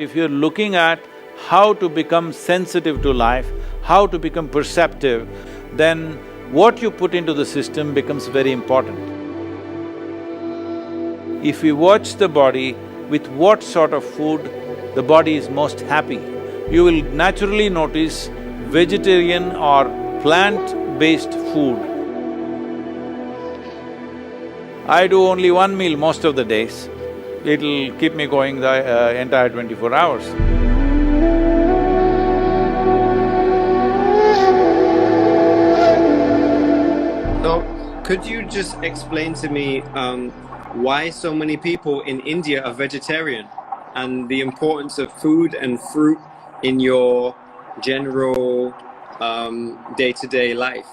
If you're looking at how to become sensitive to life, how to become perceptive, then what you put into the system becomes very important. If we watch the body with what sort of food the body is most happy, you will naturally notice vegetarian or plant-based food. I do only one meal most of the days. It'll keep me going the entire 24 hours. So, could you just explain to me why so many people in India are vegetarian and the importance of food and fruit in your general day-to-day life?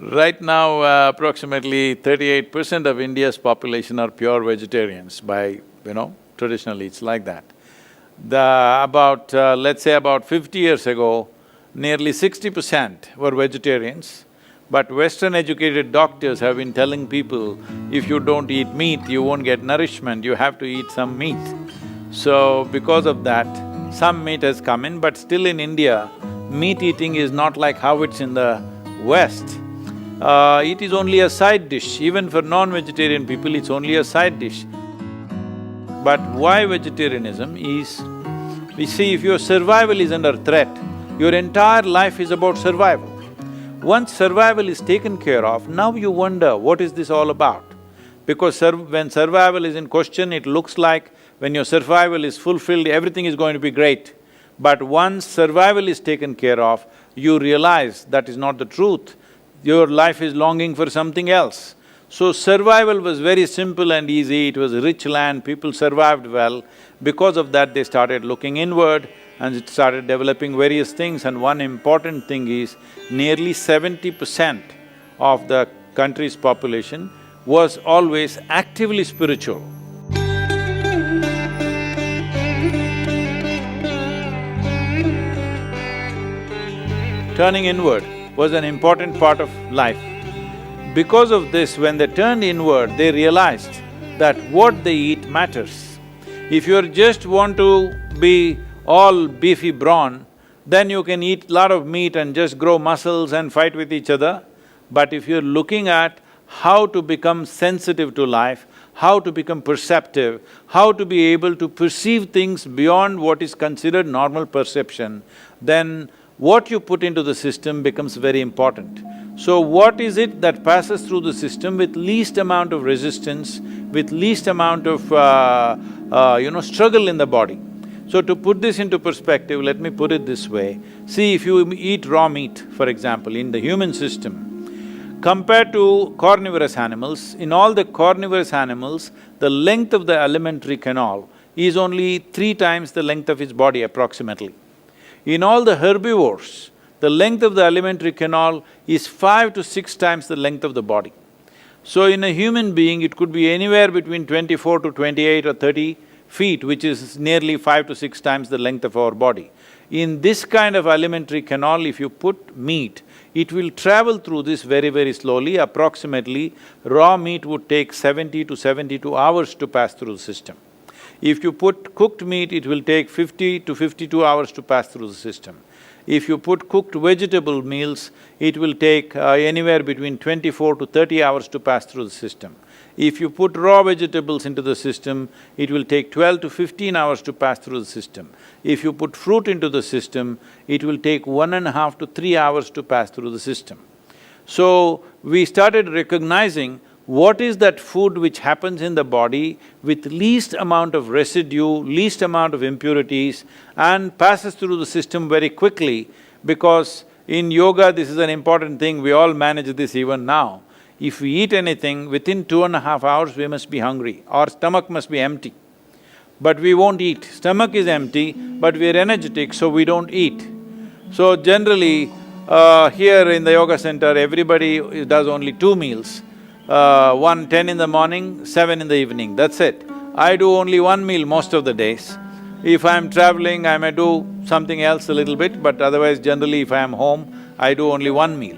Right now, approximately 38% of India's population are pure vegetarians traditionally it's like that. Let's say about 50 years ago, nearly 60% were vegetarians, but Western educated doctors have been telling people, if you don't eat meat, you won't get nourishment, you have to eat some meat. So, because of that, some meat has come in, but still in India, meat eating is not like how it's in the West. It is only a side dish, even for non-vegetarian people, it's only a side dish. But why vegetarianism is, we see if your survival is under threat, your entire life is about survival. Once survival is taken care of, now you wonder, what is this all about? Because when survival is in question, it looks like when your survival is fulfilled, everything is going to be great. But once survival is taken care of, you realize that is not the truth. Your life is longing for something else. So survival was very simple and easy, it was a rich land, people survived well. Because of that, they started looking inward and it started developing various things, and one important thing is, nearly 70% of the country's population was always actively spiritual. Turning inward was an important part of life. Because of this, when they turned inward, they realized that what they eat matters. If you just want to be all beefy brawn, then you can eat lot of meat and just grow muscles and fight with each other. But if you're looking at how to become sensitive to life, how to become perceptive, how to be able to perceive things beyond what is considered normal perception, then what you put into the system becomes very important. So what is it that passes through the system with least amount of resistance, with least amount of struggle in the body? So to put this into perspective, let me put it this way. See, if you eat raw meat, for example, in the human system, compared to carnivorous animals, in all the carnivorous animals, the length of the alimentary canal is only 3 times the length of its body approximately. In all the herbivores, the length of the alimentary canal is 5 to 6 times the length of the body. So in a human being, it could be anywhere between 24 to 28 or 30 feet, which is nearly 5 to 6 times the length of our body. In this kind of alimentary canal, if you put meat, it will travel through this very, very slowly. Approximately, raw meat would take 70 to 72 hours to pass through the system. If you put cooked meat, it will take 50 to 52 hours to pass through the system. If you put cooked vegetable meals, it will take anywhere between 24 to 30 hours to pass through the system. If you put raw vegetables into the system, it will take 12 to 15 hours to pass through the system. If you put fruit into the system, it will take 1.5 to 3 hours to pass through the system. So, we started recognizing what is that food which happens in the body with least amount of residue, least amount of impurities, and passes through the system very quickly, because in yoga this is an important thing, we all manage this even now. If we eat anything, within 2.5 hours we must be hungry, our stomach must be empty. But we won't eat. Stomach is empty, but we're energetic, so we don't eat. So generally, here in the yoga center, everybody does only 2 meals. 10 in the morning, 7 in the evening, that's it. I do only 1 meal most of the days. If I'm traveling, I may do something else a little bit, but otherwise generally if I am home, I do only 1 meal.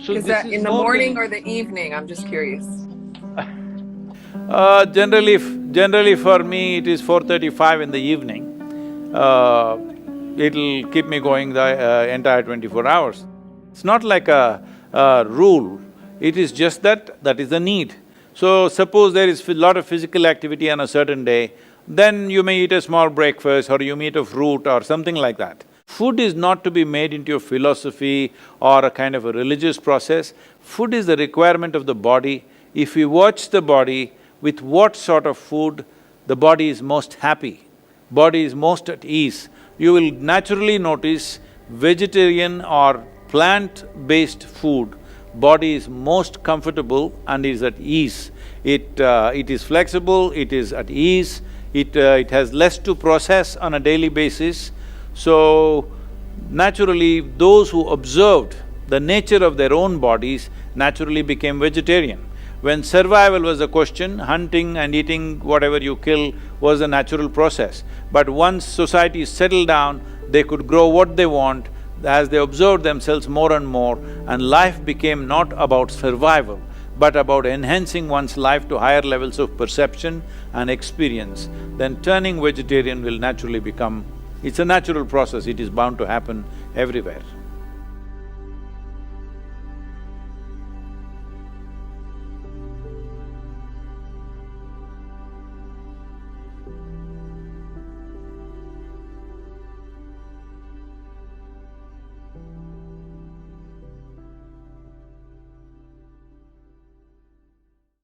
So is that in the morning or the evening? I'm just curious. Generally for me, it is 4:35 in the evening. It'll keep me going the entire 24 hours. It's not like a rule, it is just that is the need. So suppose there is a lot of physical activity on a certain day, then you may eat a small breakfast or you may eat a fruit or something like that. Food is not to be made into a philosophy or a kind of a religious process. Food is the requirement of the body. If we watch the body, with what sort of food the body is most happy, body is most at ease, you will naturally notice vegetarian or plant-based food, body is most comfortable and is at ease. It is flexible, it is at ease, it has less to process on a daily basis. So, naturally, those who observed the nature of their own bodies naturally became vegetarian. When survival was a question, hunting and eating whatever you kill was a natural process. But once society settled down, they could grow what they want as they observed themselves more and more, and life became not about survival, but about enhancing one's life to higher levels of perception and experience. Then turning vegetarian will naturally become… it's a natural process, it is bound to happen everywhere.